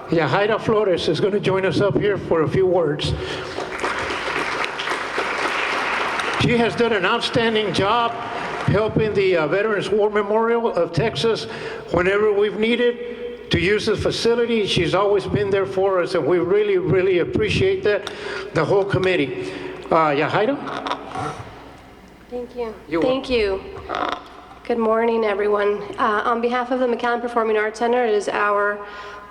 Yahaira Flores is going to join us up here for a few words. She has done an outstanding job helping the Veterans War Memorial of Texas whenever we've needed to use the facility. She's always been there for us, and we really, really appreciate that, the whole committee. Yahaira? Thank you. Thank you. Good morning, everyone. On behalf of the McAllen Performing Arts Center, it is our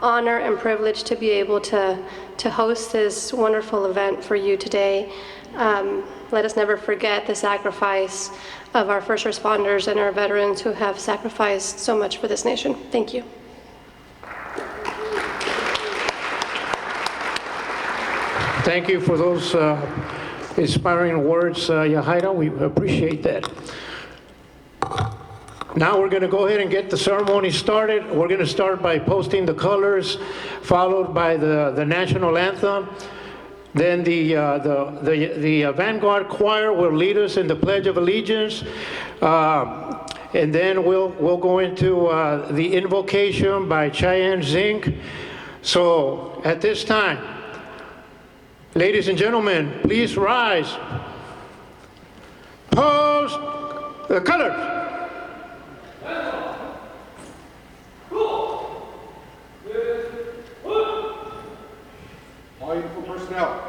honor and privilege to be able to host this wonderful event for you today. Let us never forget the sacrifice of our first responders and our veterans who have sacrificed so much for this nation. Thank you. Thank you for those inspiring words, Yahaira. We appreciate that. Now we're going to go ahead and get the ceremony started. We're going to start by posting the colors, followed by the national anthem. Then the Vanguard Choir will lead us in the Pledge of Allegiance. And then we'll go into the invocation by Cheyenne Zink. So at this time, ladies and gentlemen, please rise. Post the colors. All uniform personnel,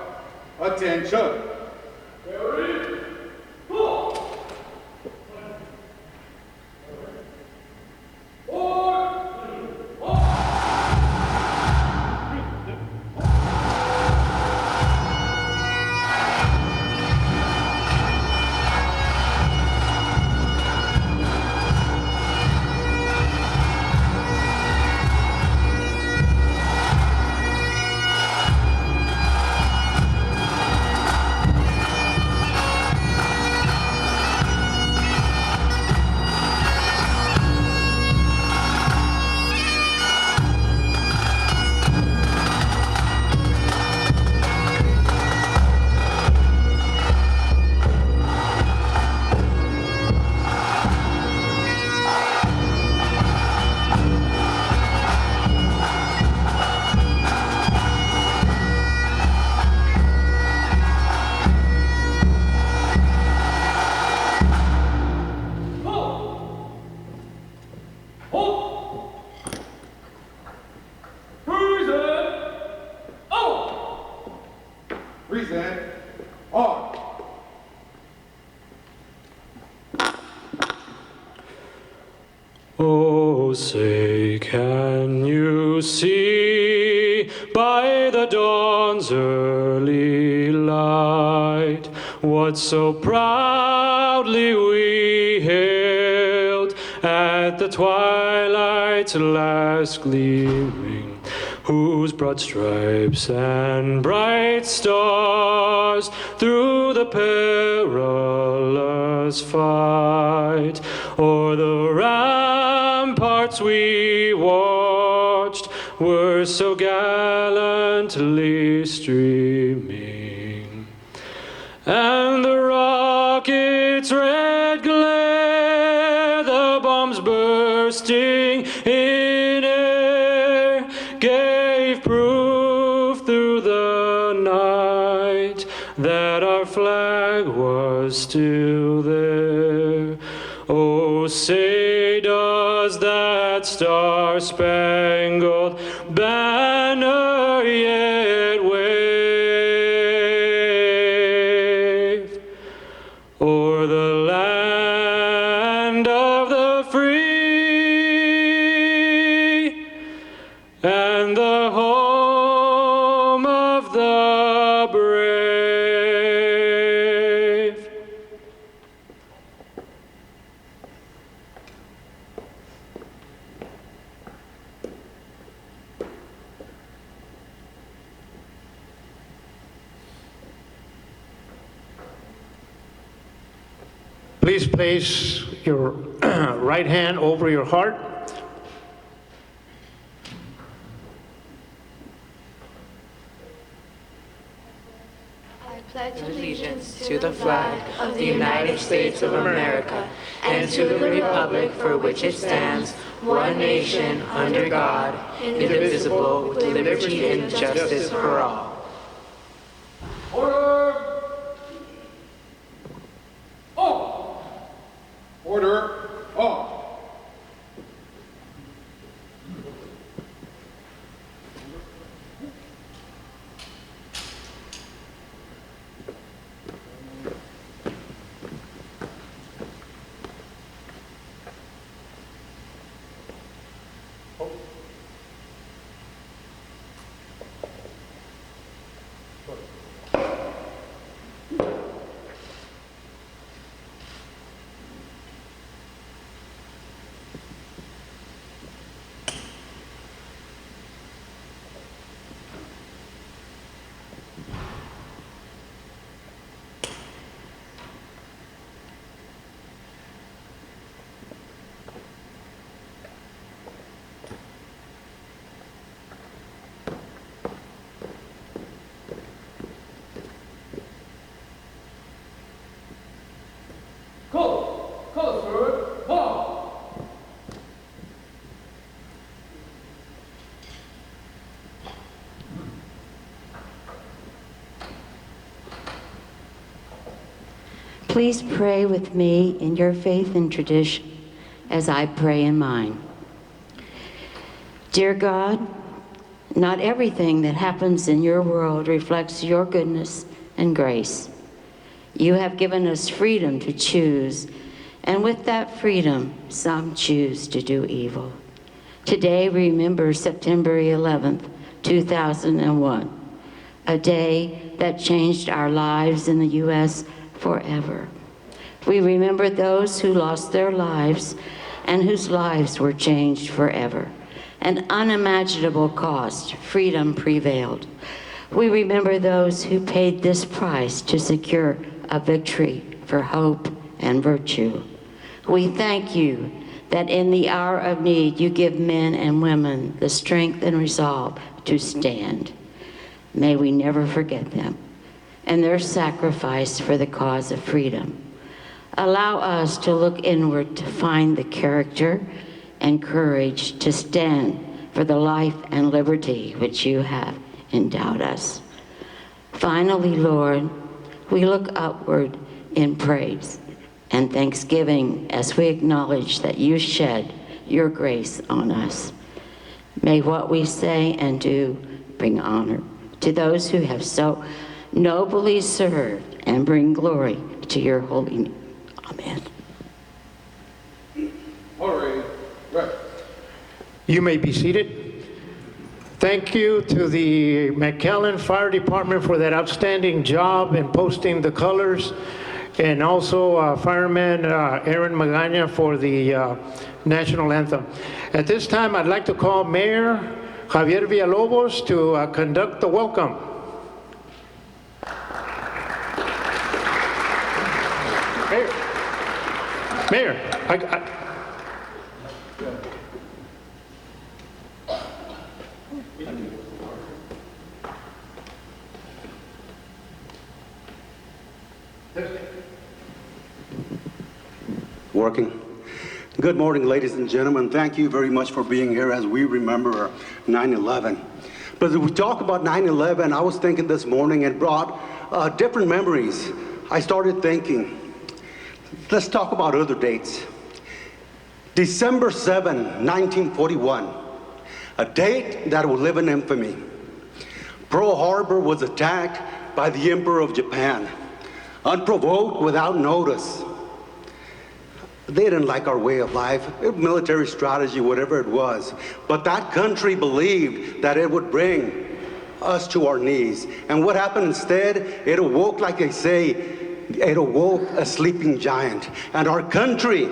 attention. Ready, go. Oh, say, can you see by the dawn's early light what so proudly we hailed at the twilight's last gleaming, whose broad stripes and bright stars through the perilous fight o'er the ramparts we watched were so gallantly streaming, and the rocket's red glare, the bombs bursting in air, gave proof through the night that our flag was still there. Oh, say does that star-spangled banner yet wave o'er the land of the free and the home of the brave? Please place your right hand over your heart. I pledge allegiance to the flag of the United States of America and to the republic for which it stands, one nation, under God, indivisible, with liberty and justice for all. Order! Off! Order! Off! Please pray with me in your faith and tradition as I pray in mine. Dear God, not everything that happens in your world reflects your goodness and grace. You have given us freedom to choose, and with that freedom, some choose to do evil. Today, we remember September 11th, 2001, a day that changed our lives in the U.S. forever. We remember those who lost their lives and whose lives were changed forever. An unimaginable cost, freedom prevailed. We remember those who paid this price to secure a victory for hope and virtue. We thank you that in the hour of need, you give men and women the strength and resolve to stand. May we never forget them and their sacrifice for the cause of freedom. Allow us to look inward to find the character and courage to stand for the life and liberty which you have endowed us. Finally, Lord, we look upward in praise and thanksgiving as we acknowledge that you shed your grace on us. May what we say and do bring honor to those who have so nobly served and bring glory to your holy name. Amen. All right. Right. You may be seated. Thank you to the McAllen Fire Department for that outstanding job in posting the colors, and also Fireman Aaron Magaña for the national anthem. At this time, I'd like to call Mayor Javier Villalobos to conduct the welcome. Mayor, Working. Good morning, ladies and gentlemen. Thank you very much for being here as we remember 9/11. But as we talk about 9/11, I was thinking this morning and brought different memories. I started thinking, let's talk about other dates. December 7, 1941, a date that will live in infamy. Pearl Harbor was attacked by the Emperor of Japan, unprovoked, without notice. They didn't like our way of life, military strategy, whatever it was. But that country believed that it would bring us to our knees. And what happened instead? It awoke, like they say, it awoke a sleeping giant. And our country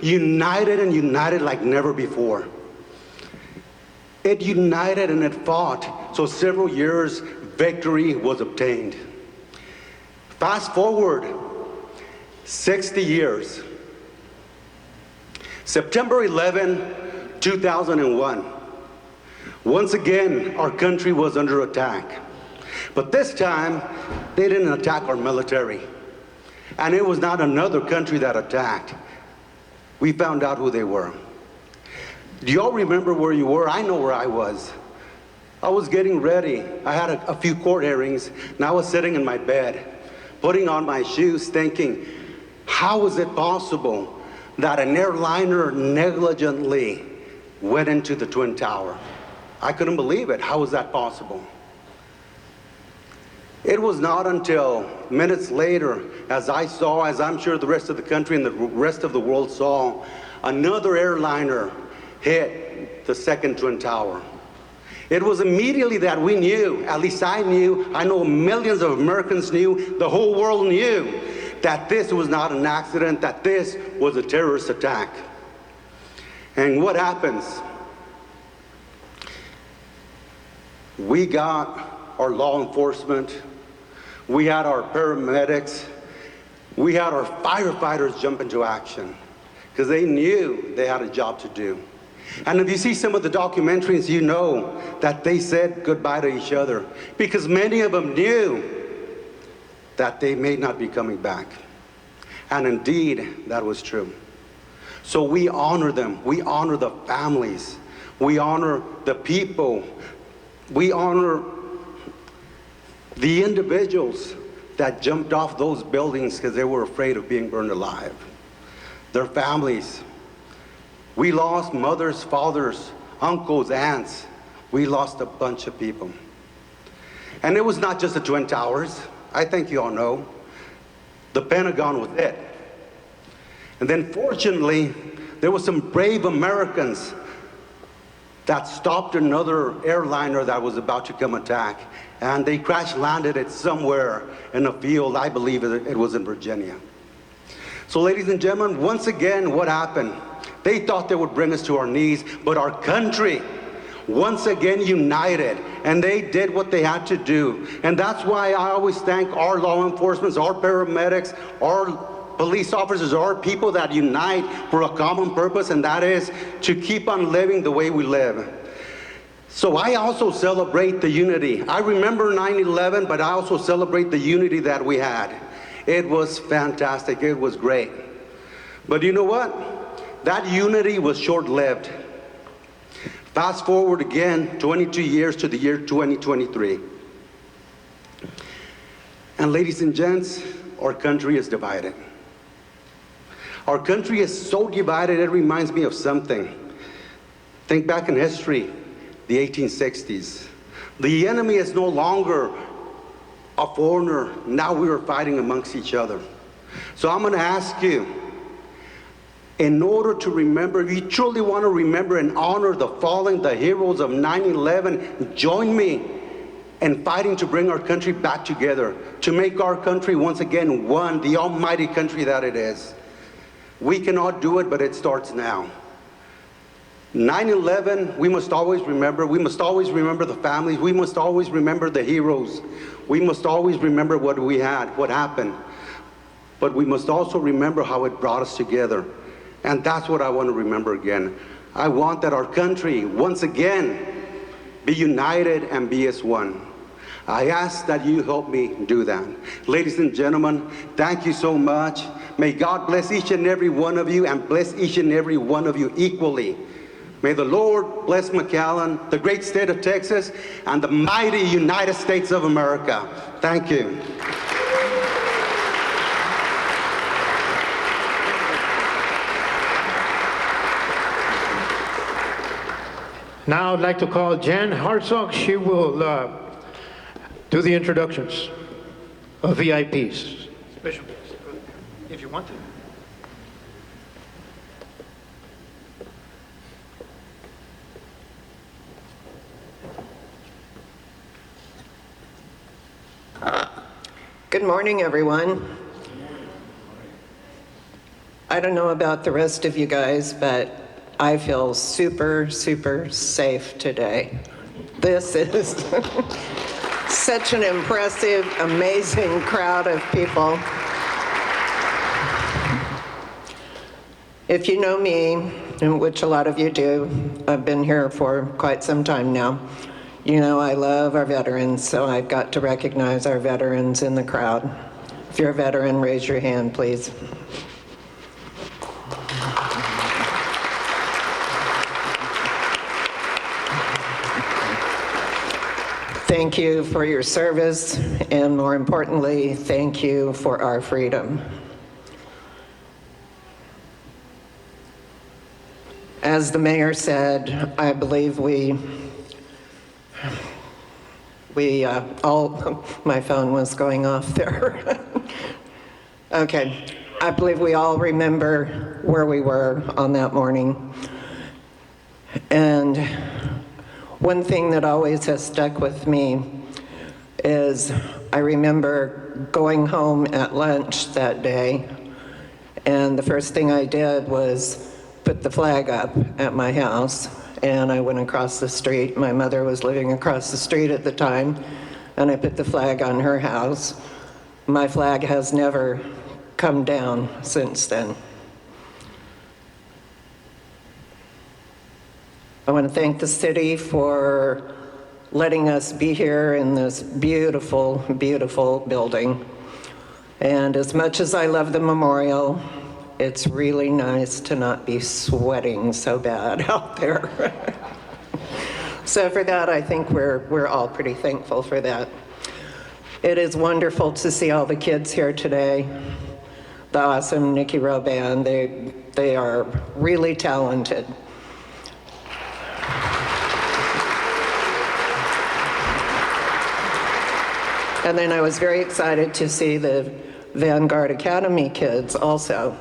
united and united like never before. It united and it fought. So several years, victory was obtained. Fast forward 60 years. September 11, 2001. Once again, our country was under attack. But this time, they didn't attack our military. And it was not another country that attacked. We found out who they were. Do y'all remember where you were? I know where I was. I was getting ready. I had a few court hearings, and I was sitting in my bed, putting on my shoes, thinking, how is it possible that an airliner negligently went into the Twin Tower? I couldn't believe it. How was that possible? It was not until minutes later, as I saw, as I'm sure the rest of the country and the rest of the world saw, another airliner hit the second Twin Tower. It was immediately that we knew, at least I knew, I know millions of Americans knew, the whole world knew that this was not an accident, that this was a terrorist attack. And what happens? We got our law enforcement, we had our paramedics, we had our firefighters jump into action because they knew they had a job to do. And if you see some of the documentaries, you know that they said goodbye to each other because many of them knew that they may not be coming back. And indeed, that was true. So we honor them. We honor the families. We honor the people. We honor the individuals that jumped off those buildings because they were afraid of being burned alive. Their families. We lost mothers, fathers, uncles, aunts. We lost a bunch of people. And it was not just the Twin Towers. I think you all know. The Pentagon was it. And then fortunately, there were some brave Americans that stopped another airliner that was about to come attack. And they crash landed it somewhere in a field. I believe it was in Virginia. So ladies and gentlemen, once again, what happened? They thought they would bring us to our knees, but our country, once again united, and they did what they had to do. And that's why I always thank our law enforcement, our paramedics, our police officers, our people that unite for a common purpose, and that is to keep on living the way we live. So I also celebrate the unity. I remember 9/11, but I also celebrate the unity that we had. It was fantastic. It was great. But you know what? That unity was short-lived. Fast forward again 22 years to the year 2023. And ladies and gents, our country is divided. Our country is so divided, it reminds me of something. Think back in history, the 1860s. The enemy is no longer a foreigner. Now we are fighting amongst each other. So I'm going to ask you, in order to remember, if you truly want to remember and honor the fallen, the heroes of 9/11, join me in fighting to bring our country back together, to make our country once again one, the almighty country that it is. We cannot do it, but it starts now. 9/11, we must always remember. We must always remember the families. We must always remember the heroes. We must always remember what we had, what happened. But we must also remember how it brought us together. And that's what I want to remember again. I want that our country, once again, be united and be as one. I ask that you help me do that. Ladies and gentlemen, thank you so much. May God bless each and every one of you and bless each and every one of you equally. May the Lord bless McAllen, the great state of Texas, and the mighty United States of America. Thank you. Now I'd like to call Jan Hartzog. She will do the introductions of VIPs. Special guests, if you want to. Good morning, everyone. I don't know about the rest of you guys, but I feel super, super safe today. This is such an impressive, amazing crowd of people. If you know me, and which a lot of you do, I've been here for quite some time now, You know, I love our veterans, so I've got to recognize our veterans in the crowd. If you're a veteran, raise your hand, please. Thank you for your service, and more importantly, thank you for our freedom. As the mayor said, I believe we all, my phone was going off there. Okay, I believe we all remember where we were on that morning. And one thing that always has stuck with me is I remember going home at lunch that day, and the first thing I did was put the flag up at my house, and I went across the street. My mother was living across the street at the time, and I put the flag on her house. My flag has never come down since then. I want to thank the city for letting us be here in this beautiful, beautiful building. And as much as I love the memorial, it's really nice to not be sweating so bad out there. So for that, I think we're all pretty thankful for that. It is wonderful to see all the kids here today. The awesome Nikki Rowe Band, they are really talented. And then I was very excited to see the Vanguard Academy kids also.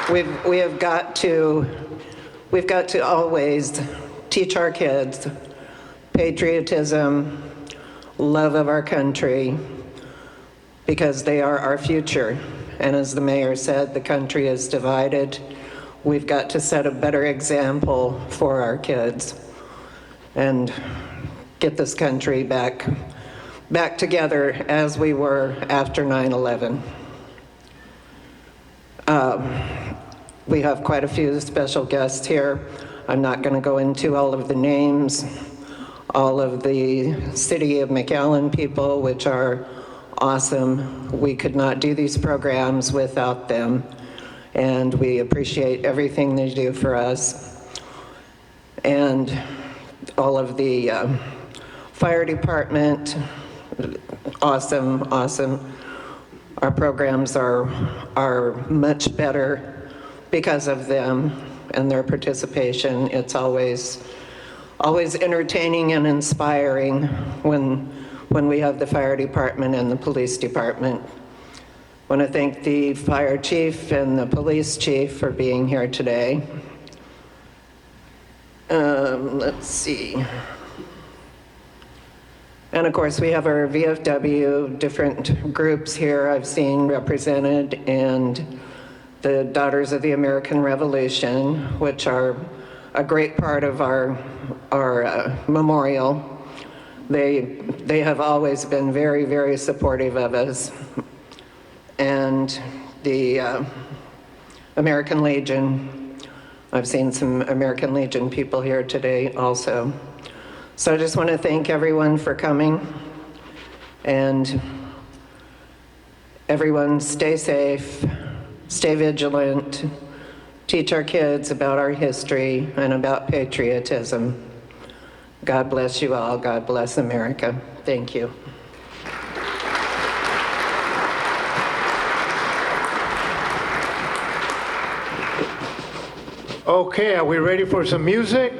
We've got to always teach our kids patriotism, love of our country, because they are our future. And as the mayor said, the country is divided. We've got to set a better example for our kids and get this country back together as we were after 9/11. We have quite a few special guests here. I'm not going to go into all of the names, all of the City of McAllen people, which are awesome. We could not do these programs without them, and we appreciate everything they do for us. And all of the fire department, awesome, awesome. Our programs are much better because of them and their participation. It's always entertaining and inspiring when we have the fire department and the police department. I want to thank the fire chief and the police chief for being here today. Let's see. And of course, we have our VFW, different groups here I've seen represented, and the Daughters of the American Revolution, which are a great part of our memorial. They have always been very, very supportive of us. And the American Legion, I've seen some American Legion people here today also. So I just want to thank everyone for coming, and everyone stay safe, stay vigilant, teach our kids about our history and about patriotism. God bless you all. God bless America. Thank you. Okay, are we ready for some music?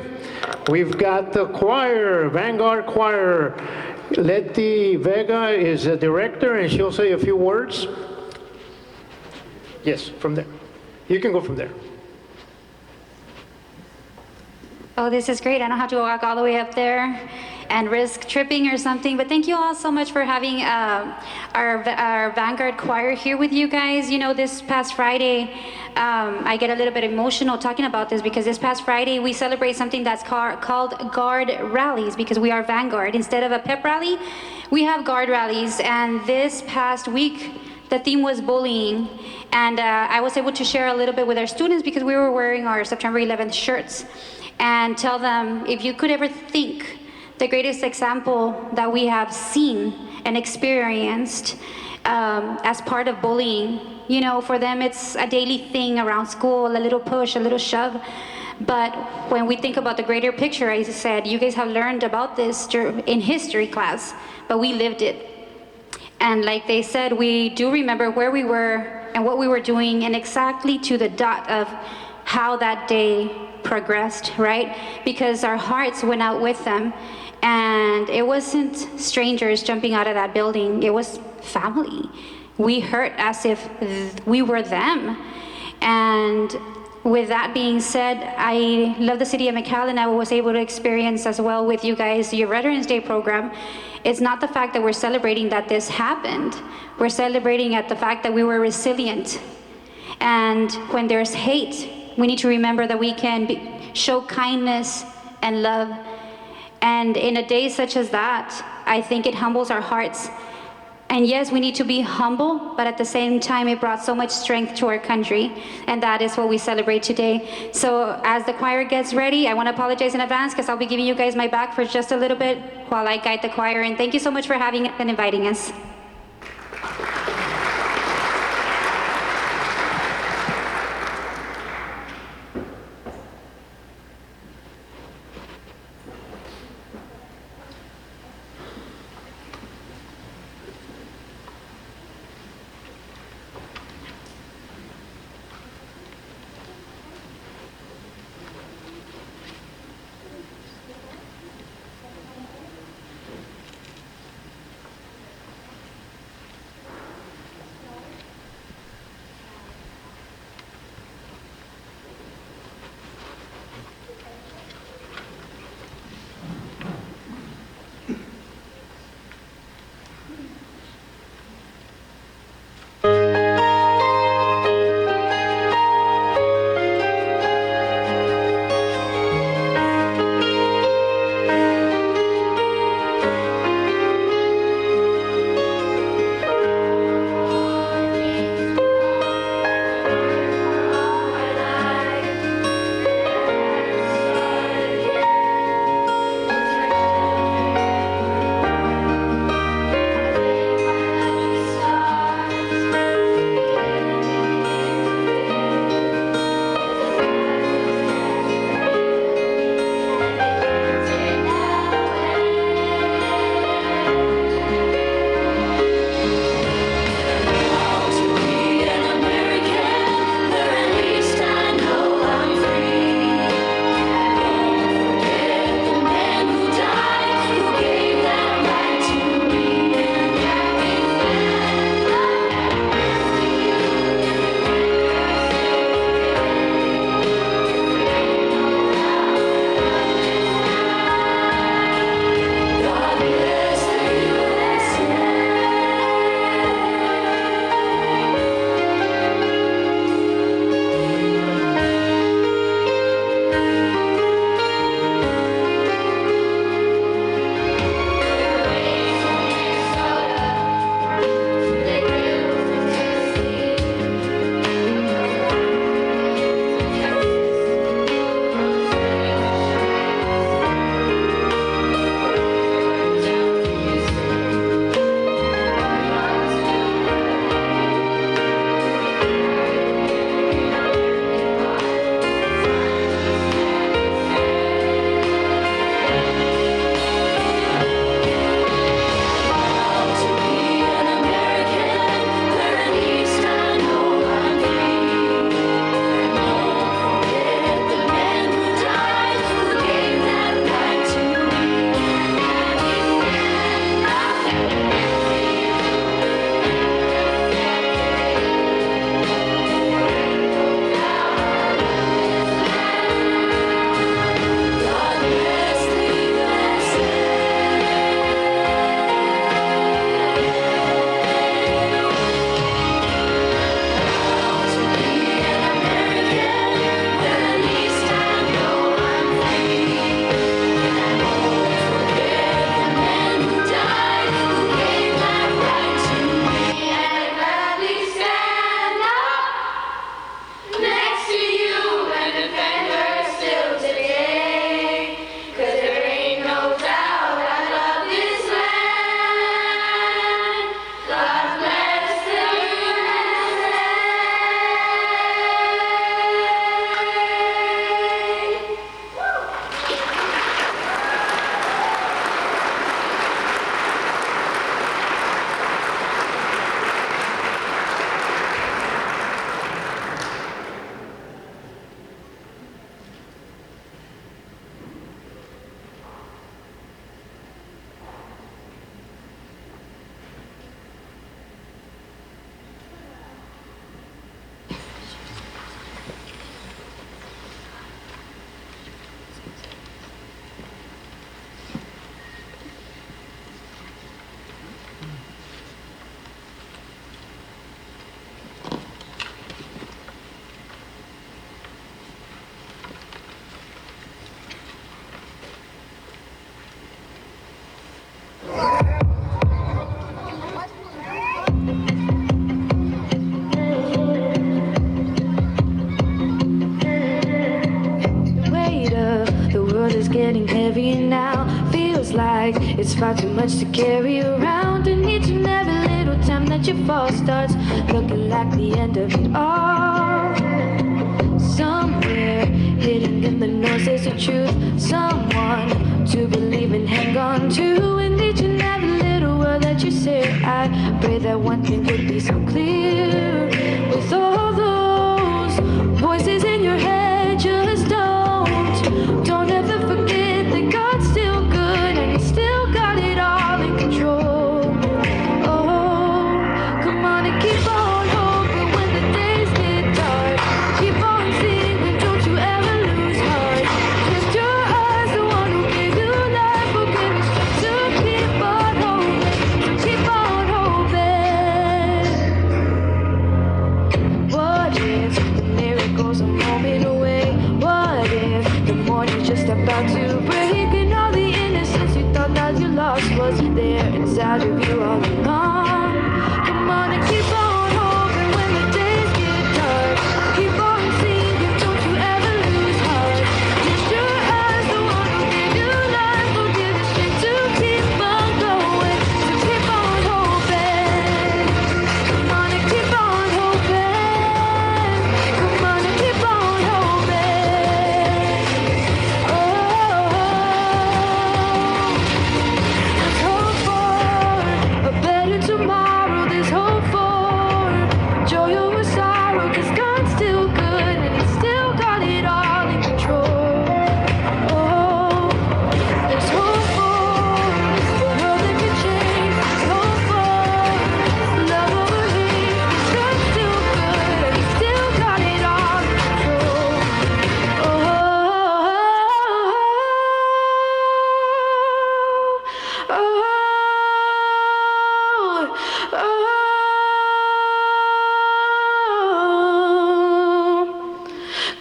We've got the choir, Vanguard Choir. Letty Vega is the director, and she'll say a few words. Yes, from there. You can go from there. Oh, this is great. I don't have to walk all the way up there and risk tripping or something. But thank you all so much for having our Vanguard Choir here with you guys. You know, this past Friday, I get a little bit emotional talking about this because this past Friday we celebrate something that's called Guard Rallies, because we are Vanguard. Instead of a pep rally, we have Guard Rallies. And this past week, The theme was bullying, and I was able to share a little bit with our students because we were wearing our September 11th shirts, and tell them, if you could ever think the greatest example that we have seen and experienced as part of bullying, you know, for them it's a daily thing around school, a little push, a little shove. But when we think about the greater picture, I said, you guys have learned about this in history class, but we lived it. And like they said, we do remember where we were and what we were doing, and exactly to the dot of how that day progressed, right? Because our hearts went out with them, and it wasn't strangers jumping out of that building, it was family. We hurt as if we were them. And with that being said, I love the city of McAllen. I was able to experience as well with you guys your Veterans Day program. It's not the fact that we're celebrating that this happened. We're celebrating at the fact that we were resilient. And when there's hate, we need to remember that we can show kindness and love. And in a day such as that, I think it humbles our hearts. And yes, we need to be humble, but at the same time, it brought so much strength to our country, and that is what we celebrate today. So as the choir gets ready, I want to apologize in advance because I'll be giving you guys my back for just a little bit while I guide the choir, and thank you so much for having and inviting us. world is getting heavy now. Feels like it's far too much to carry around. And each and every little time that you fall starts looking like the end of it all. Somewhere hidden in the noise is the truth. Someone to believe and hang on to. And each and every little word that you say, I pray that one thing could be so clear. With all those voices in your head, just don't ever forget that God's still good and He's still got it all in control. Oh, come on and keep on hoping when the days get dark. Keep on singing, don't you ever lose heart. Lift your eyes, the one who gave you life will give you strength to keep on hoping, to keep on hoping. What if the miracle's a moment away? What if the morning's just about to break and all the innocence you thought that you lost was there inside of you all along? Come on and keep on hoping when the days get dark. Keep on singing, don't you ever lose heart. Lift your eyes, the one who gave you life will give you strength to keep on going, to keep on hoping. Come on and keep on hoping. Come on and keep on hoping. Oh, there's hope for a better tomorrow. There's hope for joy over sorrow. 'Cause God's still good and He's still got it all in control. Oh, there's hope for a world that can change. There's hope for love over hate. 'Cause God's still good and He's still got it all in control.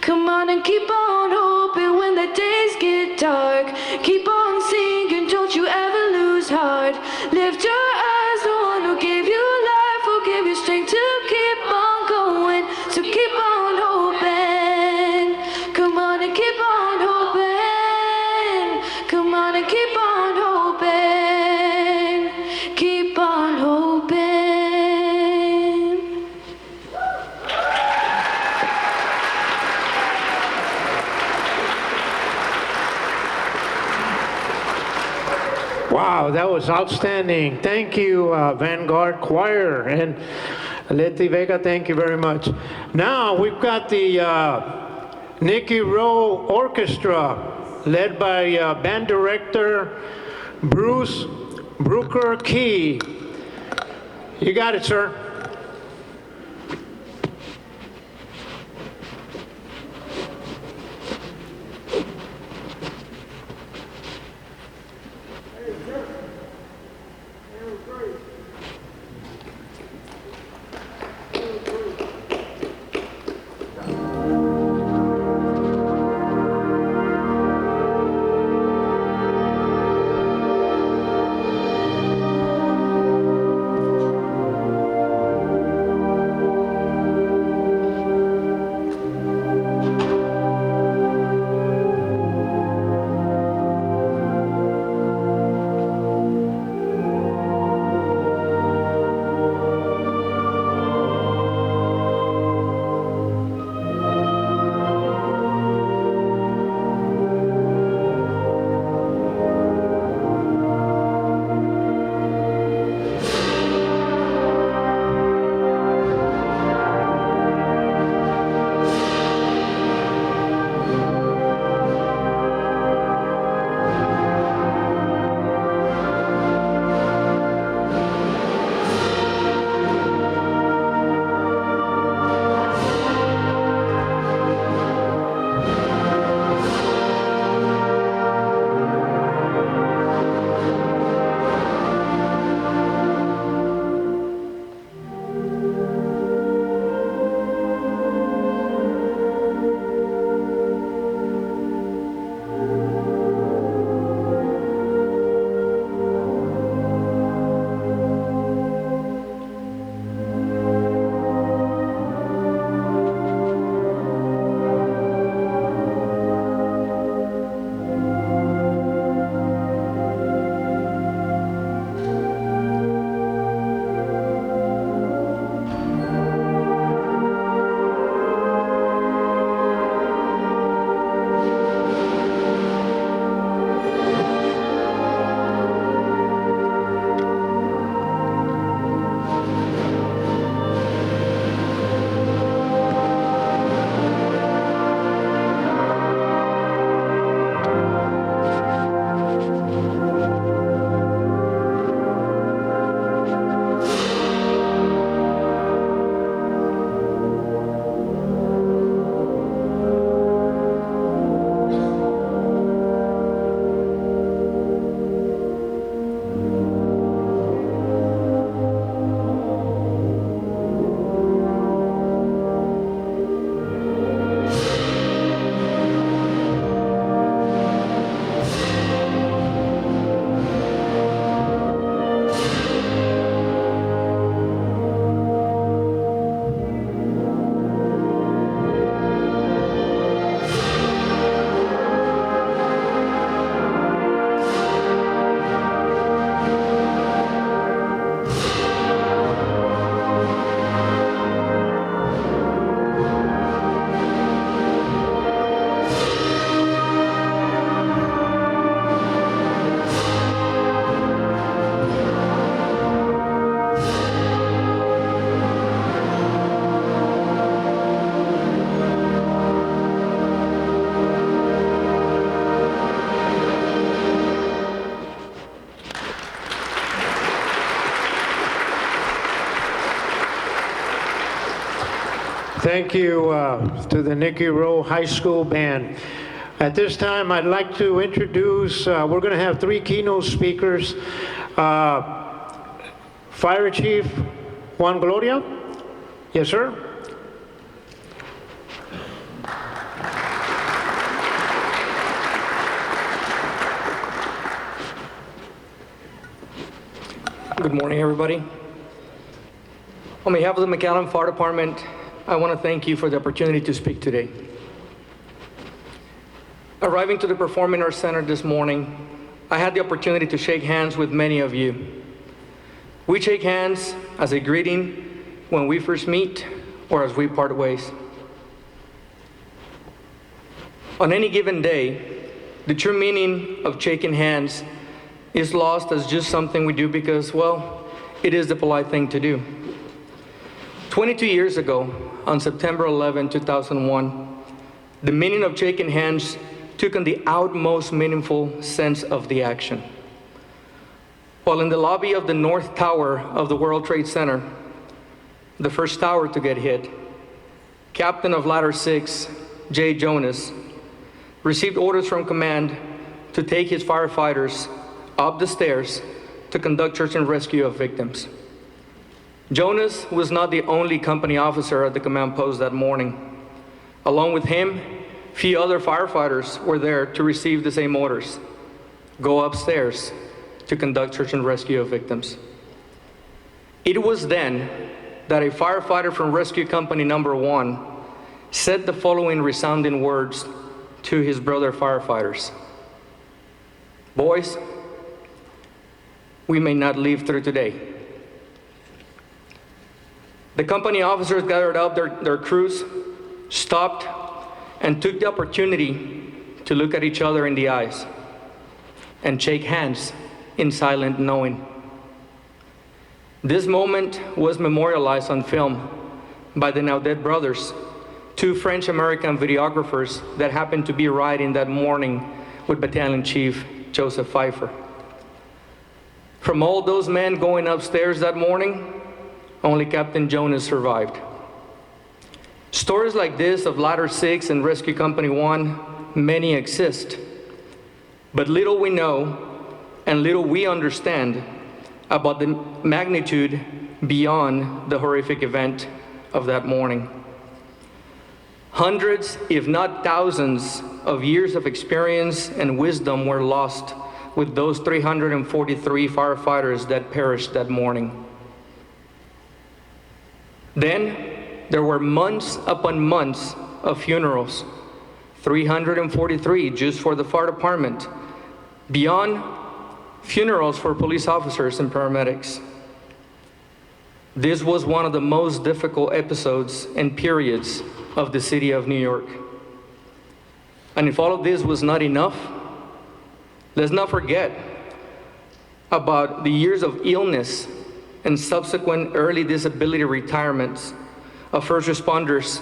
Come on and keep on hoping when the days get dark. Keep on singing, don't you ever lose heart. Lift your eyes, the one who gave you life will give you strength to keep on going, to keep on hoping. Come on and keep on hoping. Come on and keep on hoping. Keep on hoping. Wow, that was outstanding. Thank you, Vanguard Choir. And Leti Vega, thank you very much. Now we've got the Nicky Rowe Orchestra, led by band director Bruce Brooker Key. You got it, sir. Thank you to the Nicky Rowe High School Band. At this time, I'd like to introduce, we're going to have 3 keynote speakers. Fire Chief Juan Gloria. Yes, sir. Good morning, everybody. On behalf of the McAllen Fire Department, I want to thank you for the opportunity to speak today. Arriving to the Performing Arts Center this morning, I had the opportunity to shake hands with many of you. We shake hands as a greeting when we first meet or as we part ways. On any given day, the true meaning of shaking hands is lost as just something we do because, well, it is the polite thing to do. 22 years ago, on September 11, 2001, the meaning of shaking hands took on the utmost meaningful sense of the action. While in the lobby of the North Tower of the World Trade Center, the first tower to get hit, Captain of Ladder 6, Jay Jonas, received orders from command to take his firefighters up the stairs to conduct search and rescue of victims. Jonas was not the only company officer at the command post that morning. Along with him, few other firefighters were there to receive the same orders: go upstairs to conduct search and rescue of victims. It was then that a firefighter from Rescue Company Number 1 said the following resounding words to his brother firefighters: "Boys, we may not live through today." The company officers gathered up their crews, stopped, and took the opportunity to look at each other in the eyes and shake hands in silent knowing. This moment was memorialized on film by the now dead brothers, 2 French-American videographers that happened to be riding that morning with Battalion Chief Joseph Pfeiffer. From all those men going upstairs that morning, only Captain Jonas survived. Stories like this of Ladder 6 and Rescue Company 1, many exist, but little we know and little we understand about the magnitude beyond the horrific event of that morning. Hundreds, if not thousands, of years of experience and wisdom were lost with those 343 firefighters that perished that morning. Then there were months upon months of funerals, 343 just for the fire department, beyond funerals for police officers and paramedics. This was one of the most difficult episodes and periods of the city of New York. And if all of this was not enough, let's not forget about the years of illness and subsequent early disability retirements of first responders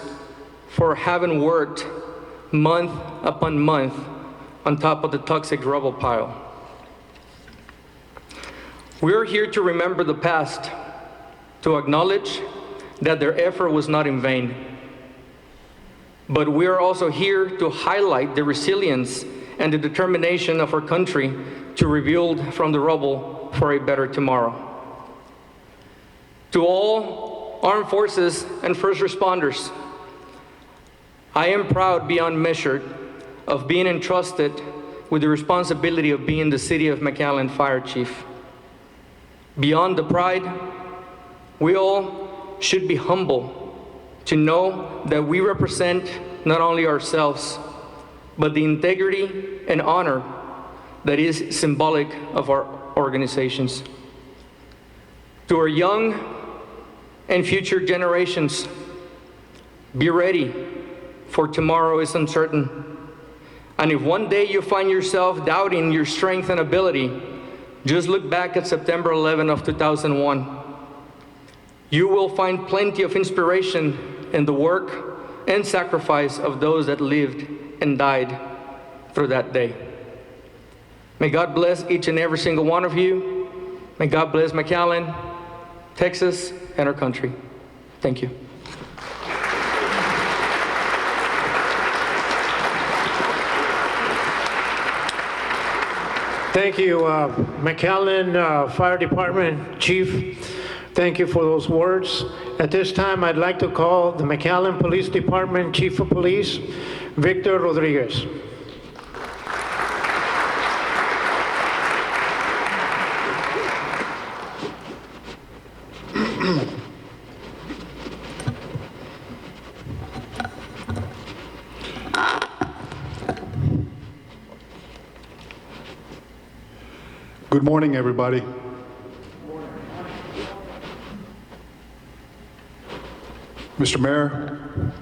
for having worked month upon month on top of the toxic rubble pile. We're here to remember the past, to acknowledge that their effort was not in vain. But we are also here to highlight the resilience and the determination of our country to rebuild from the rubble for a better tomorrow. To all armed forces and first responders, I am proud beyond measure of being entrusted with the responsibility of being the City of McAllen Fire Chief. Beyond the pride, we all should be humble to know that we represent not only ourselves, but the integrity and honor that is symbolic of our organizations. To our young and future generations, be ready, for tomorrow is uncertain. And if one day you find yourself doubting your strength and ability, just look back at September 11 of 2001. You will find plenty of inspiration in the work and sacrifice of those that lived and died through that day. May God bless each and every single one of you. May God bless McAllen, Texas, and our country. Thank you. Thank you, McAllen Fire Department Chief. Thank you for those words. At this time, I'd like to call the McAllen Police Department Chief of Police, Victor Rodriguez. Good morning, everybody. Mr. Mayor,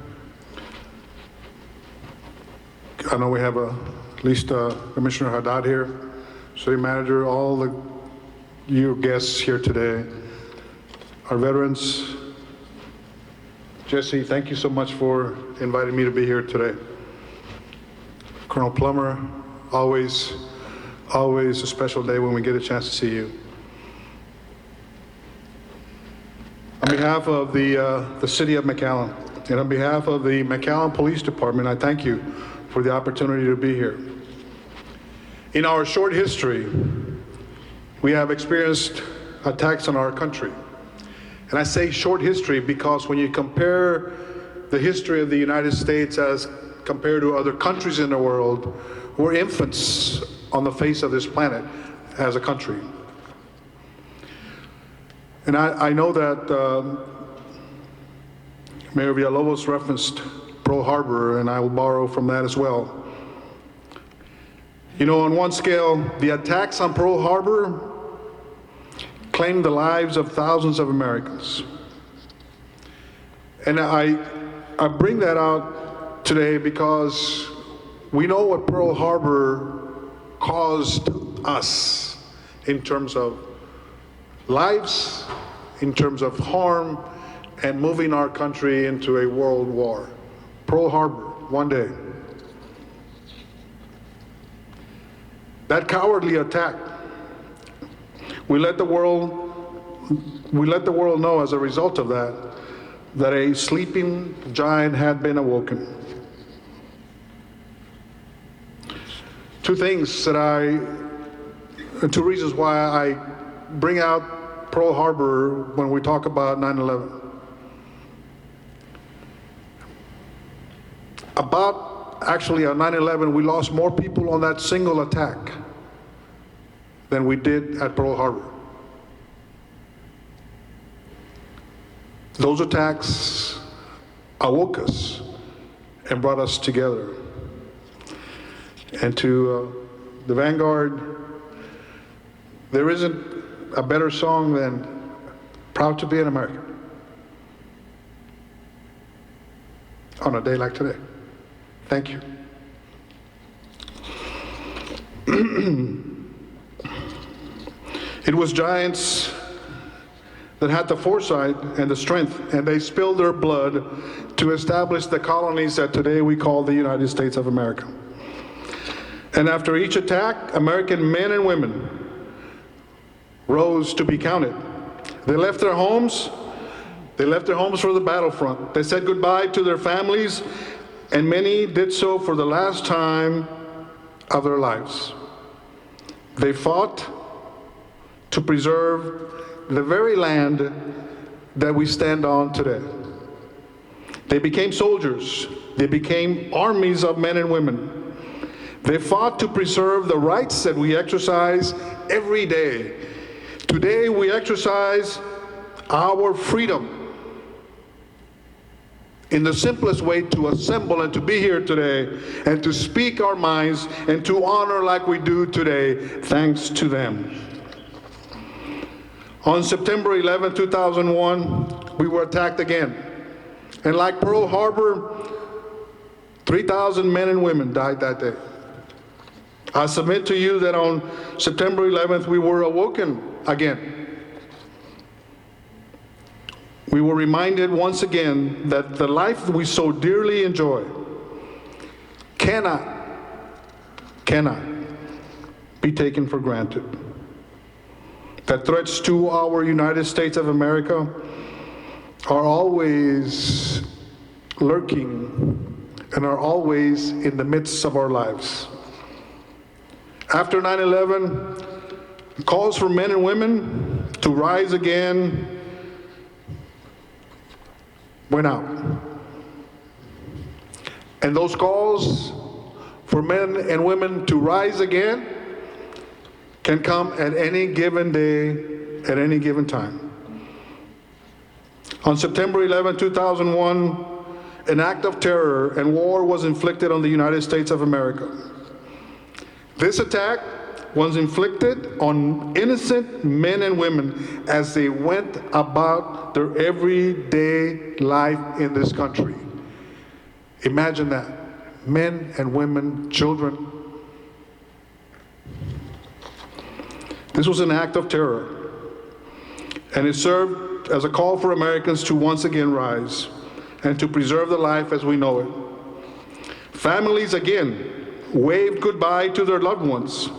I know we have at least Commissioner Haddad here, City Manager, all your guests here today, our veterans. Jesse, thank you so much for inviting me to be here today. Colonel Plummer, always a special day when we get a chance to see you. On behalf of the City of McAllen and on behalf of the McAllen Police Department, I thank you for the opportunity to be here. In our short history, we have experienced attacks on our country. And I say short history because when you compare the history of the United States as compared to other countries in the world, we're infants on the face of this planet as a country. And I know that Mayor Villalobos referenced Pearl Harbor, and I will borrow from that as well. You know, on one scale, the attacks on Pearl Harbor claimed the lives of thousands of Americans. And I bring that out today because we know what Pearl Harbor caused us in terms of lives, in terms of harm, and moving our country into a world war. Pearl Harbor, one day. That cowardly attack, we let the world know as a result of that a sleeping giant had been awoken. Two reasons why I bring out Pearl Harbor when we talk about 9/11. Actually, on 9/11, we lost more people on that single attack than we did at Pearl Harbor. Those attacks awoke us and brought us together. And to the Vanguard, there isn't a better song than Proud to be an American on a day like today. Thank you. It was giants that had the foresight and the strength, and they spilled their blood to establish the colonies that today we call the United States of America. And after each attack, American men and women rose to be counted. They left their homes. They left their homes for the battlefront. They said goodbye to their families, and many did so for the last time of their lives. They fought to preserve the very land that we stand on today. They became soldiers. They became armies of men and women. They fought to preserve the rights that we exercise every day. Today we exercise our freedom in the simplest way to assemble and to be here today and to speak our minds and to honor like we do today, thanks to them. On September 11, 2001, we were attacked again. And like Pearl Harbor, 3,000 men and women died that day. I submit to you that on September 11th, we were awoken again. We were reminded once again that the life we so dearly enjoy cannot be taken for granted. That threats to our United States of America are always lurking and are always in the midst of our lives. After 9/11, calls for men and women to rise again went out. And those calls for men and women to rise again can come at any given day, at any given time. On September 11, 2001, an act of terror and war was inflicted on the United States of America. This attack was inflicted on innocent men and women as they went about their everyday life in this country. Imagine that. Men and women, children. This was an act of terror, and it served as a call for Americans to once again rise and to preserve the life as we know it. Families again waved goodbye to their loved ones,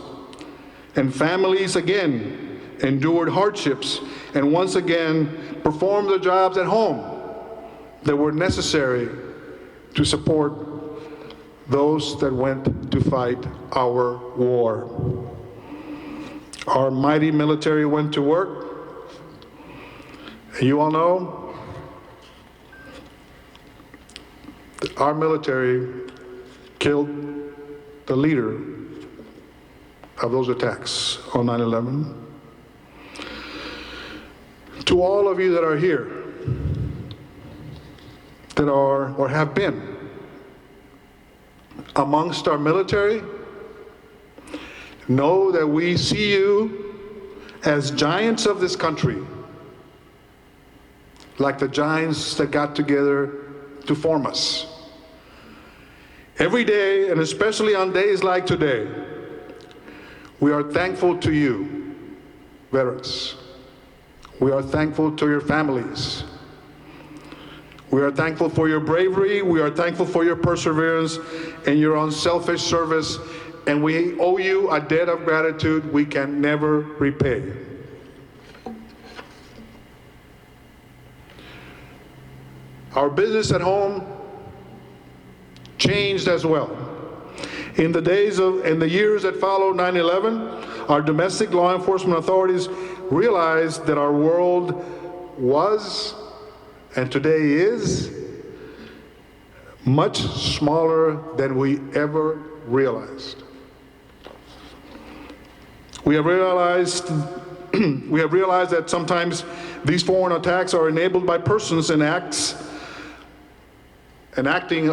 and families again endured hardships and once again performed the jobs at home that were necessary to support those that went to fight our war. Our mighty military went to work. And you all know that our military killed the leader of those attacks on 9/11. To all of you that are here, that are or have been amongst our military, know that we see you as giants of this country, like the giants that got together to form us. Every day, and especially on days like today, we are thankful to you, veterans. We are thankful to your families. We are thankful for your bravery. We are thankful for your perseverance and your unselfish service. And we owe you a debt of gratitude we can never repay. Our business at home changed as well. In the years that followed 9/11, our domestic law enforcement authorities realized that our world was, and today is, much smaller than we ever realized. We have realized that sometimes these foreign attacks are enabled by persons and acting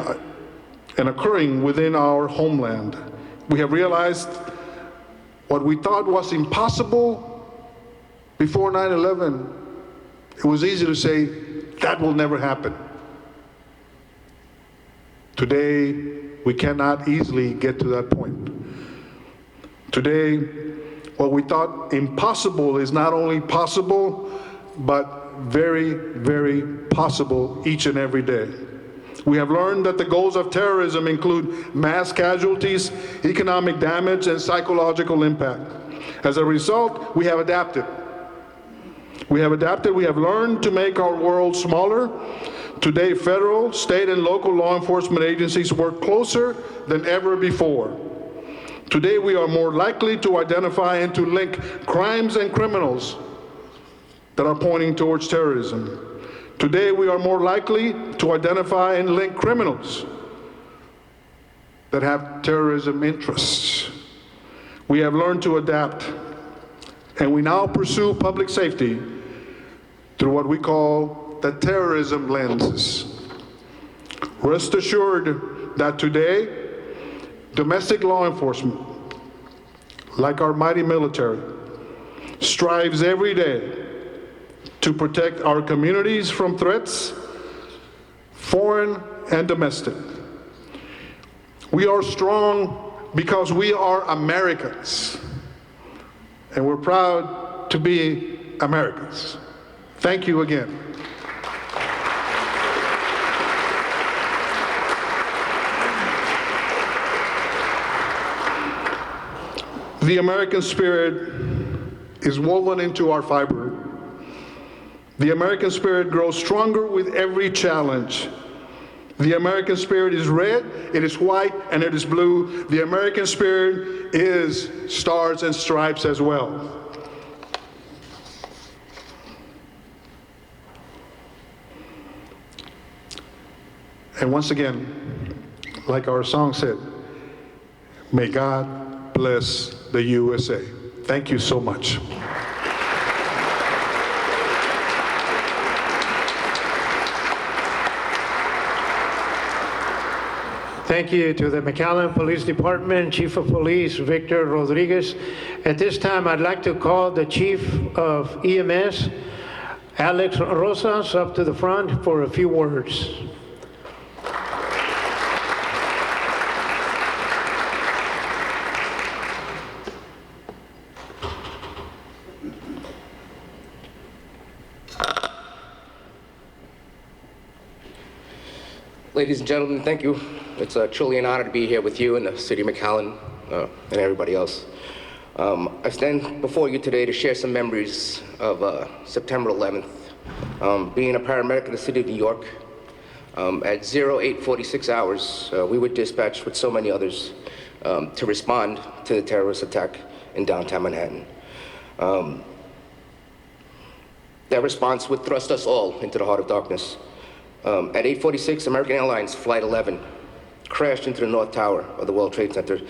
and occurring within our homeland. We have realized what we thought was impossible before 9/11. It was easy to say, that will never happen. Today, we cannot easily get to that point. Today, what we thought impossible is not only possible, but very, very possible each and every day. We have learned that the goals of terrorism include mass casualties, economic damage, and psychological impact. As a result, we have adapted. We have learned to make our world smaller. Today, federal, state, and local law enforcement agencies work closer than ever before. Today, we are more likely to identify and to link crimes and criminals that are pointing towards terrorism. Today, we are more likely to identify and link criminals that have terrorism interests. We have learned to adapt, and we now pursue public safety through what we call the terrorism lenses. Rest assured that today, domestic law enforcement, like our mighty military, strives every day to protect our communities from threats, foreign and domestic. We are strong because we are Americans, and we're proud to be Americans. Thank you again. The American spirit is woven into our fiber. The American spirit grows stronger with every challenge. The American spirit is red, it is white, and it is blue. The American spirit is stars and stripes as well. And once again, like our song said, may God bless the USA. Thank you so much. Thank you to the McAllen Police Department, Chief of Police Victor Rodriguez. At this time, I'd like to call the Chief of EMS, Alex Rosas, up to the front for a few words. Ladies and gentlemen, thank you. It's truly an honor to be here with you and the city of McAllen and everybody else. I stand before you today to share some memories of September 11th. Being a paramedic in the city of New York, at 0846 hours, we were dispatched with so many others to respond to the terrorist attack in downtown Manhattan. That response would thrust us all into the heart of darkness. At 8:46, American Airlines Flight 11 crashed into the North Tower of the World Trade Center.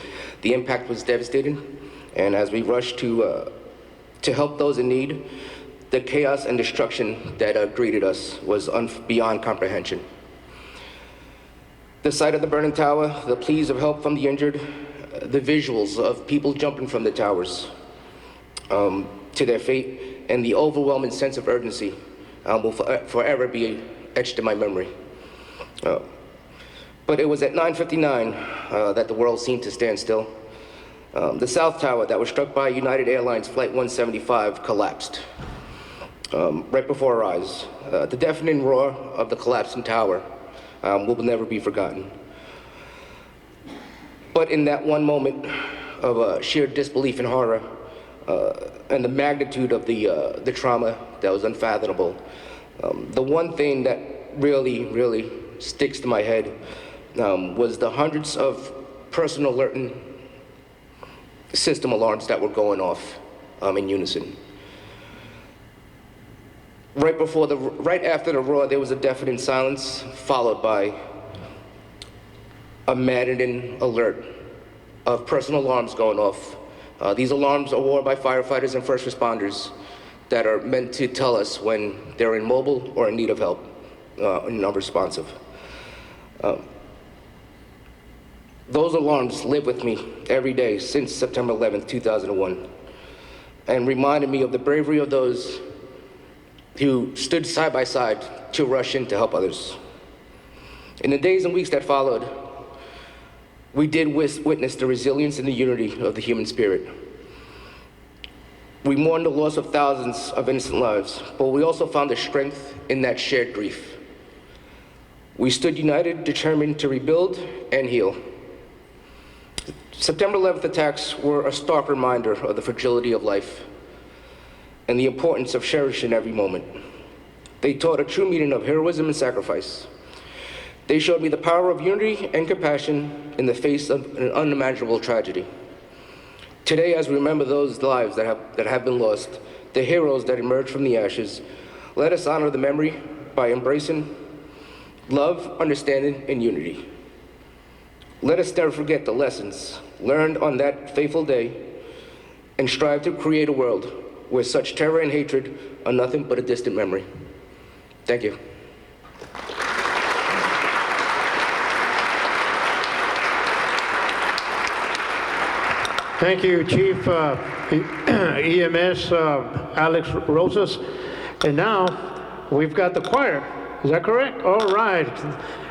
The impact was devastating, and as we rushed to help those in need, the chaos and destruction that greeted us was beyond comprehension. The sight of the burning tower, the pleas of help from the injured, the visuals of people jumping from the towers to their fate, and the overwhelming sense of urgency will forever be etched in my memory. But it was at 9:59 that the world seemed to stand still. The South Tower that was struck by United Airlines Flight 175 collapsed right before our eyes. The deafening roar of the collapsing tower will never be forgotten. But in that one moment of sheer disbelief and horror, and the magnitude of the trauma that was unfathomable, the one thing that really sticks to my head was the hundreds of personal alerting system alarms that were going off in unison. Right after the roar, there was a deafening silence, followed by a maddening alert of personal alarms going off. These alarms are worn by firefighters and first responders that are meant to tell us when they're immobile or in need of help, and unresponsive. Those alarms live with me every day since September 11th, 2001, and reminded me of the bravery of those who stood side by side to rush in to help others. In the days and weeks that followed, we did witness the resilience and the unity of the human spirit. We mourned the loss of thousands of innocent lives, but we also found the strength in that shared grief. We stood united, determined to rebuild and heal. September 11th attacks were a stark reminder of the fragility of life and the importance of cherishing every moment. They taught a true meaning of heroism and sacrifice. They showed me the power of unity and compassion in the face of an unimaginable tragedy. Today, as we remember those lives that have been lost, the heroes that emerged from the ashes, let us honor the memory by embracing love, understanding, and unity. Let us never forget the lessons learned on that fateful day and strive to create a world where such terror and hatred are nothing but a distant memory. Thank you. Thank you, Chief EMS Alex Rosas. And now we've got the choir. Is that correct? All right.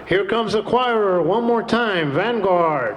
Here comes the choir one more time. Vanguard.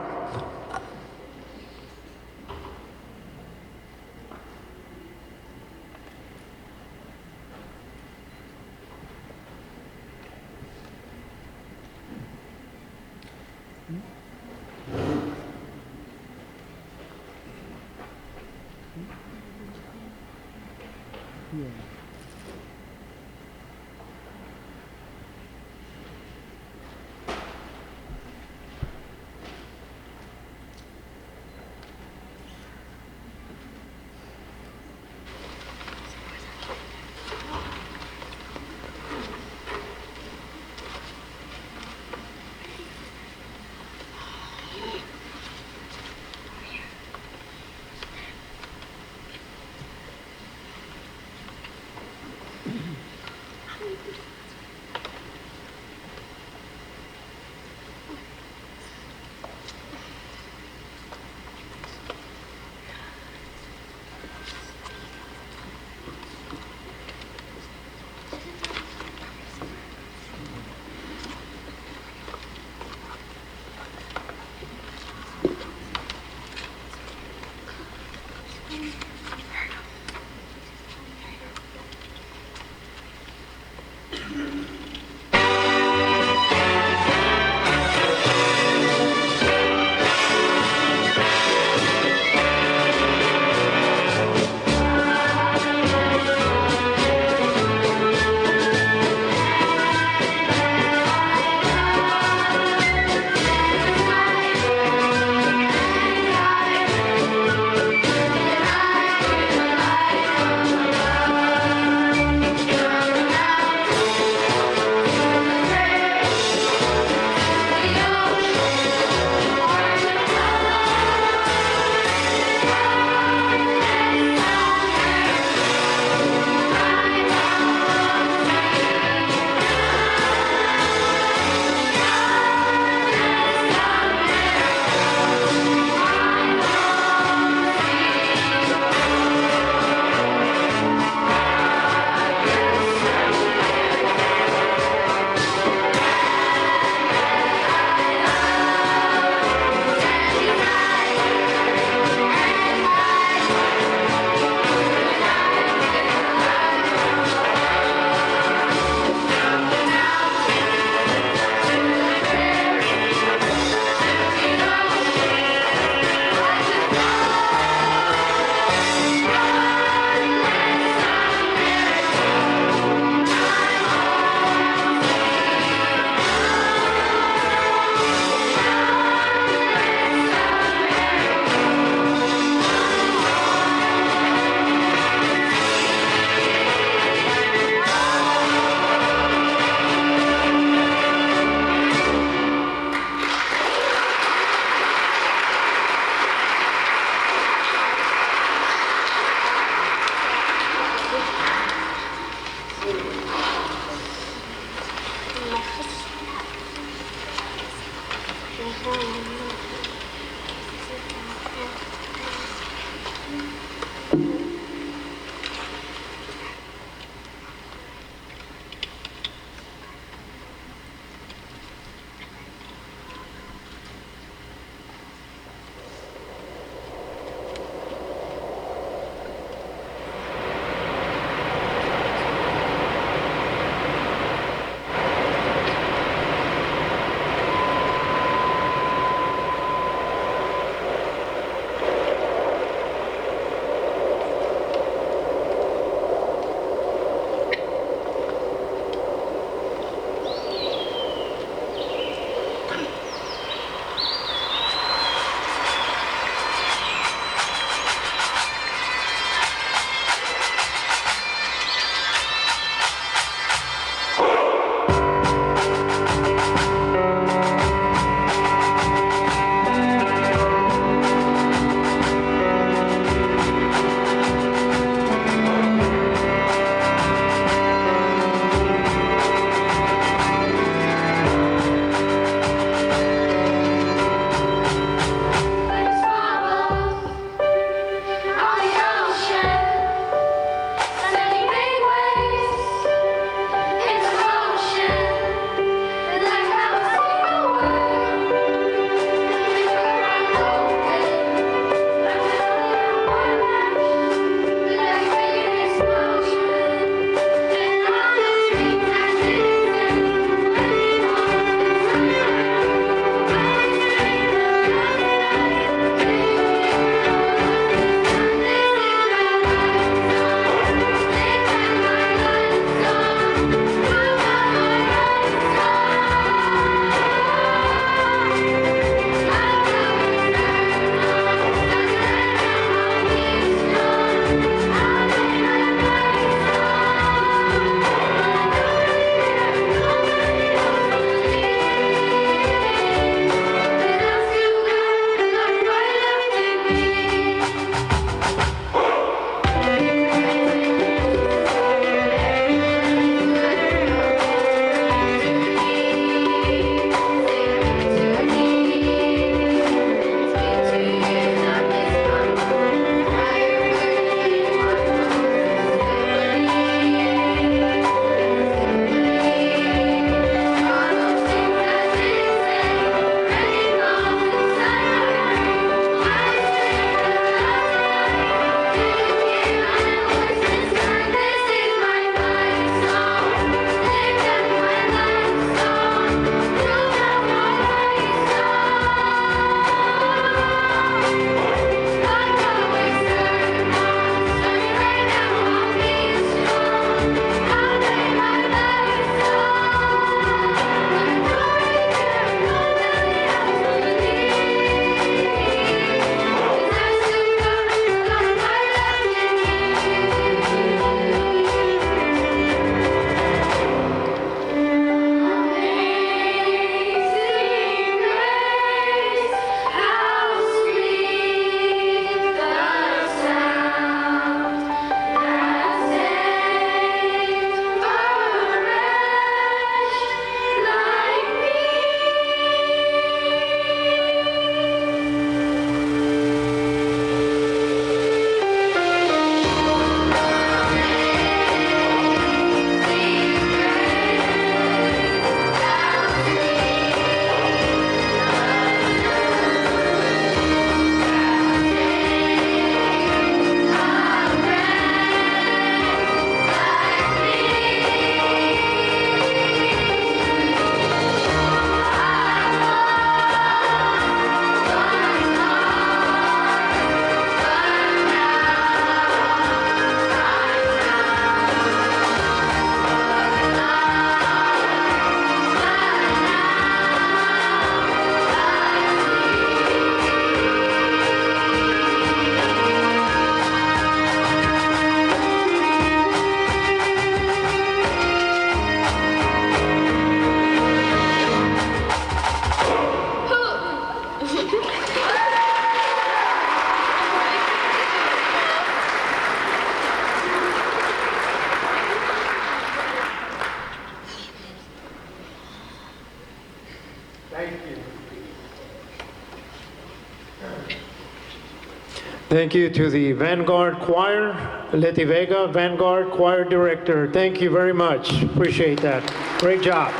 Thank you to the Vanguard Choir, Leti Vega, Vanguard Choir Director. Thank you very much. Appreciate that. Great job.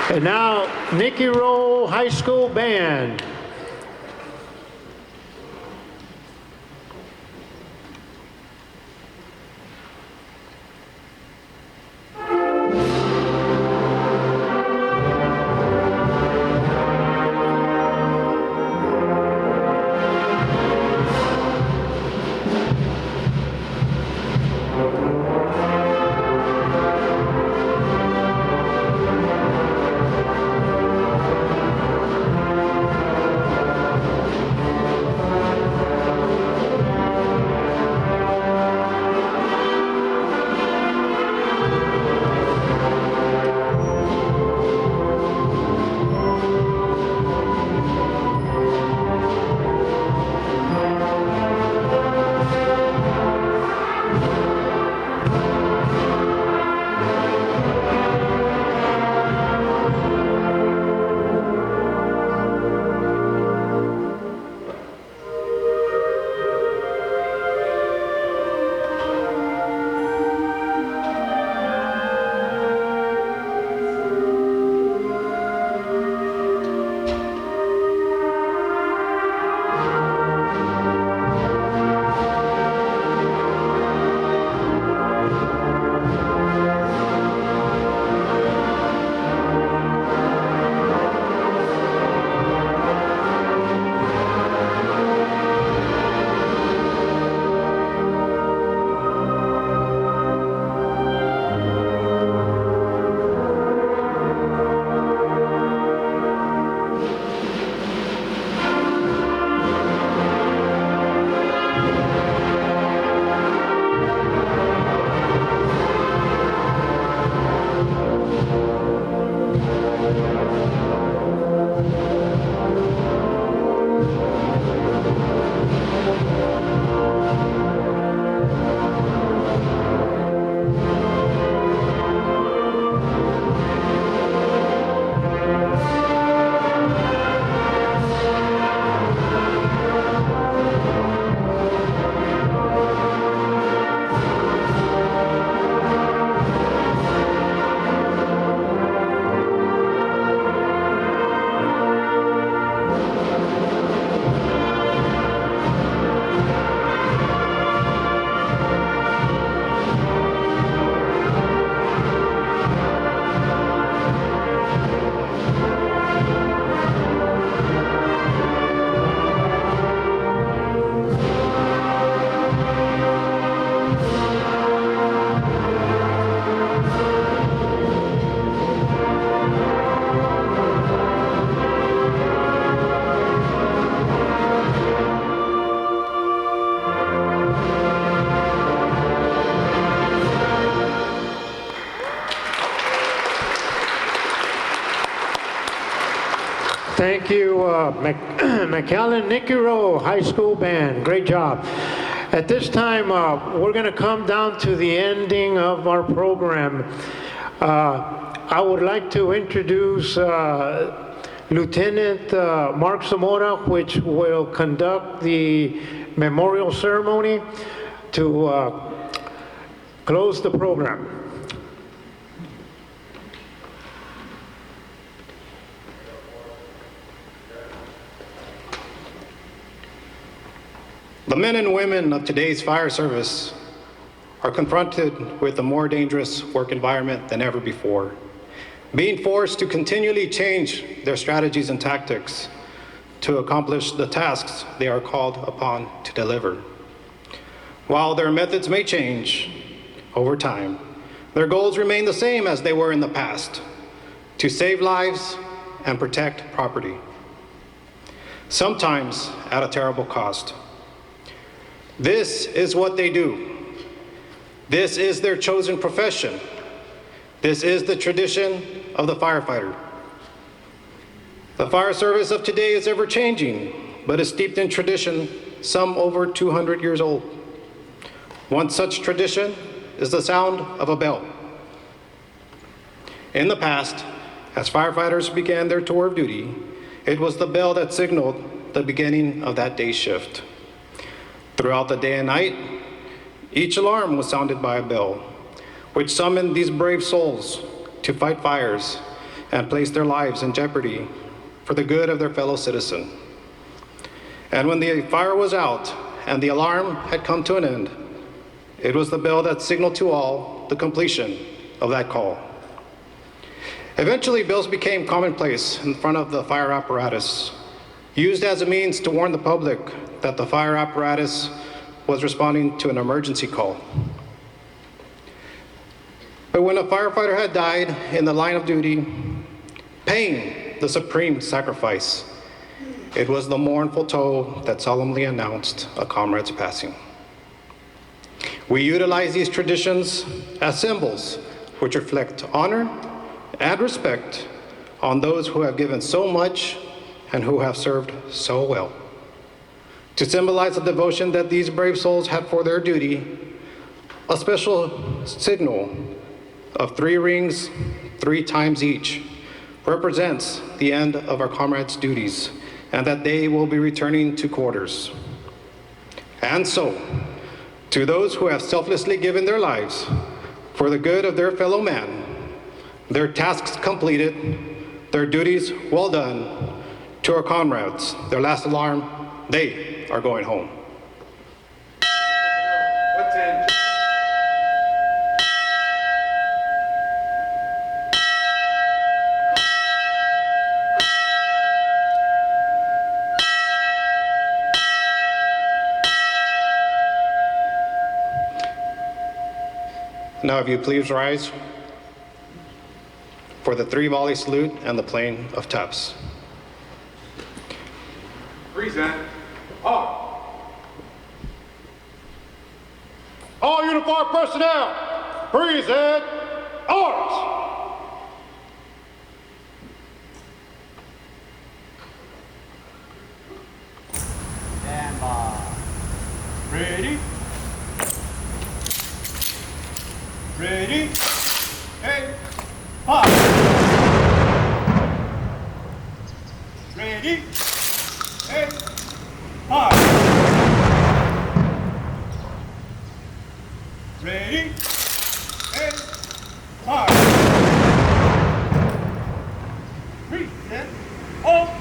And now, Nicky Roll High School Band. Thank you, McAllen Nicky Roll High School Band. Great job. At this time, we're going to come down to the ending of our program. I would like to introduce Lieutenant Mark Zamora, which will conduct the memorial ceremony to close the program. The men and women of today's fire service are confronted with a more dangerous work environment than ever before, being forced to continually change their strategies and tactics to accomplish the tasks they are called upon to deliver. While their methods may change over time, their goals remain the same as they were in the past: to save lives and protect property, sometimes at a terrible cost. This is what they do. This is their chosen profession. This is the tradition of the firefighter. The fire service of today is ever-changing, but is steeped in tradition, some over 200 years old. One such tradition is the sound of a bell. In the past, as firefighters began their tour of duty, it was the bell that signaled the beginning of that day's shift. Throughout the day and night, each alarm was sounded by a bell, which summoned these brave souls to fight fires and place their lives in jeopardy for the good of their fellow citizen. And when the fire was out and the alarm had come to an end, it was the bell that signaled to all the completion of that call. Eventually, bells became commonplace in front of the fire apparatus, used as a means to warn the public that the fire apparatus was responding to an emergency call. But when a firefighter had died in the line of duty, paying the supreme sacrifice, it was the mournful toll that solemnly announced a comrade's passing. We utilize these traditions as symbols which reflect honor and respect on those who have given so much and who have served so well. To symbolize the devotion that these brave souls had for their duty, a special signal of 3 rings, 3 times each, represents the end of our comrades' duties and that they will be returning to quarters. And so, to those who have selflessly given their lives for the good of their fellow man, their tasks completed, their duties well done, to our comrades, their last alarm, they are going home. Now, if you please rise for the 3-volley salute and the playing of taps. Present. Arms. All uniformed personnel, present. Arms. Stand by. Ready? Ready? Hey, fire! Ready? Hey, fire! Ready? Hey, fire! Reset. Off.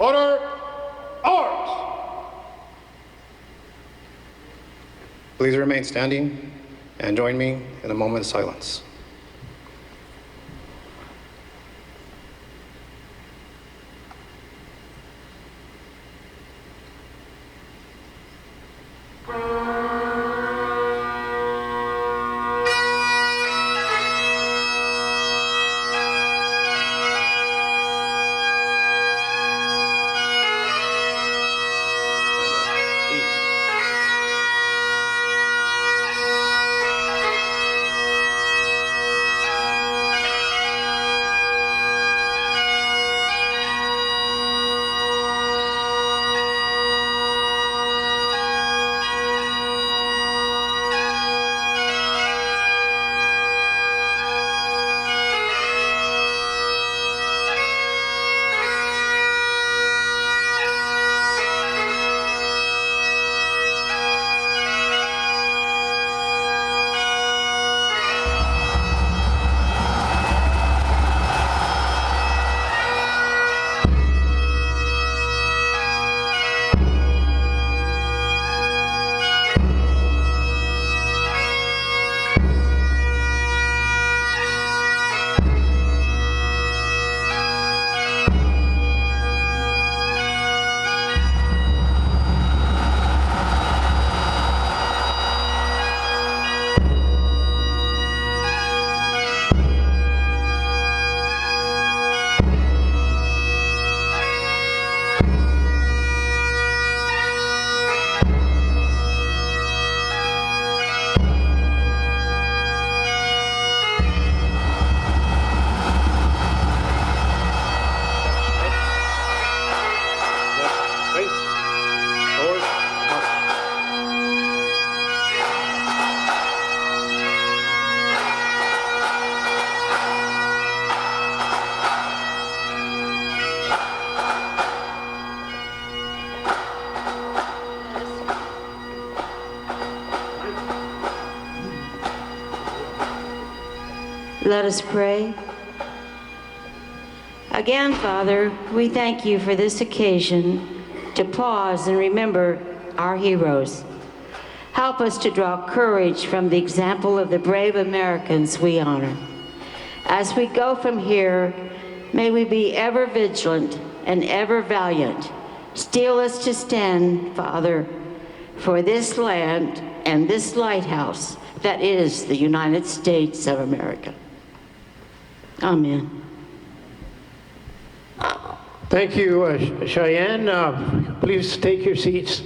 Order. Arms. Please remain standing and join me in a moment of silence. Let us pray. Again, Father, we thank you for this occasion to pause and remember our heroes. Help us to draw courage from the example of the brave Americans we honor. As we go from here, may we be ever vigilant and ever valiant. Steel us to stand, Father, for this land and this lighthouse that is the United States of America. Amen. Thank you, Cheyenne. Please take your seats.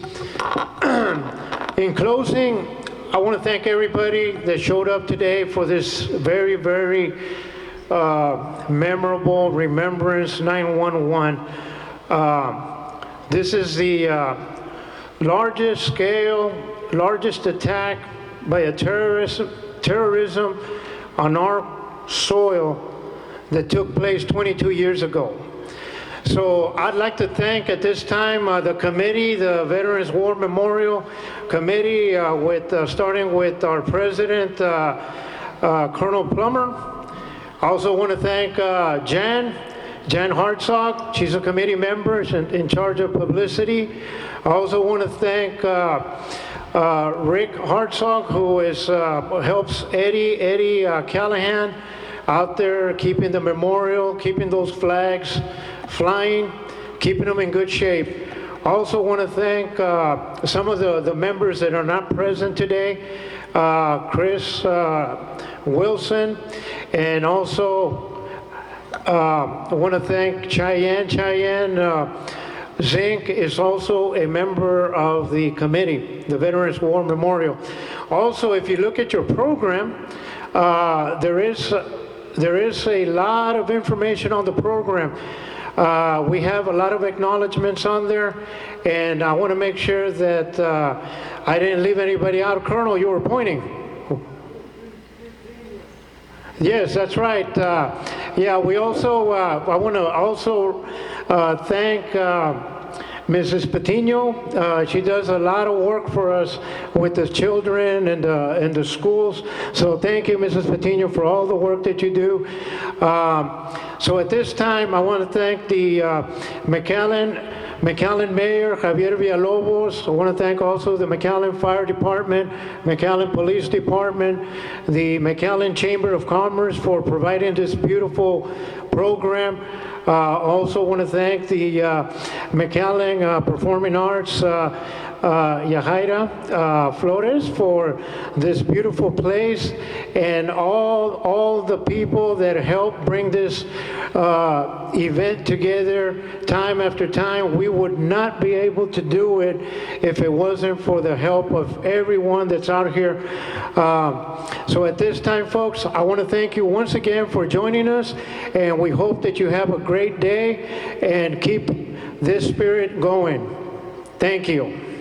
In closing, I want to thank everybody that showed up today for this very, very memorable Remembrance 911. This is the largest attack by a terrorism on our soil that took place 22 years ago. So I'd like to thank at this time the committee, the Veterans War Memorial Committee, starting with our president, Colonel Plummer. I also want to thank Jan Hartzog. She's a committee member in charge of publicity. I also want to thank Rick Hartzog, who helps Eddie Callahan out there keeping the memorial, keeping those flags flying, keeping them in good shape. I also want to thank some of the members that are not present today, Chris Wilson, and also I want to thank Cheyenne. Cheyenne Zink is also a member of the committee, the Veterans War Memorial. Also, if you look at your program, there is a lot of information on the program. We have a lot of acknowledgments on there, and I want to make sure that I didn't leave anybody out. Colonel, you were pointing. Yes, that's right. Yeah, we also, I want to also thank Mrs. Patino. She does a lot of work for us with the children and the schools. So thank you, Mrs. Patino, for all the work that you do. So at this time, I want to thank the McAllen Mayor, Javier Villalobos. I want to thank also the McAllen Fire Department, McAllen Police Department, the McAllen Chamber of Commerce for providing this beautiful program. Also want to thank the McAllen Performing Arts, Yajaira Flores, for this beautiful place, and all the people that helped bring this event together time after time. We would not be able to do it if it wasn't for the help of everyone that's out here. So at this time, folks, I want to thank you once again for joining us, and we hope that you have a great day and keep this spirit going. Thank you.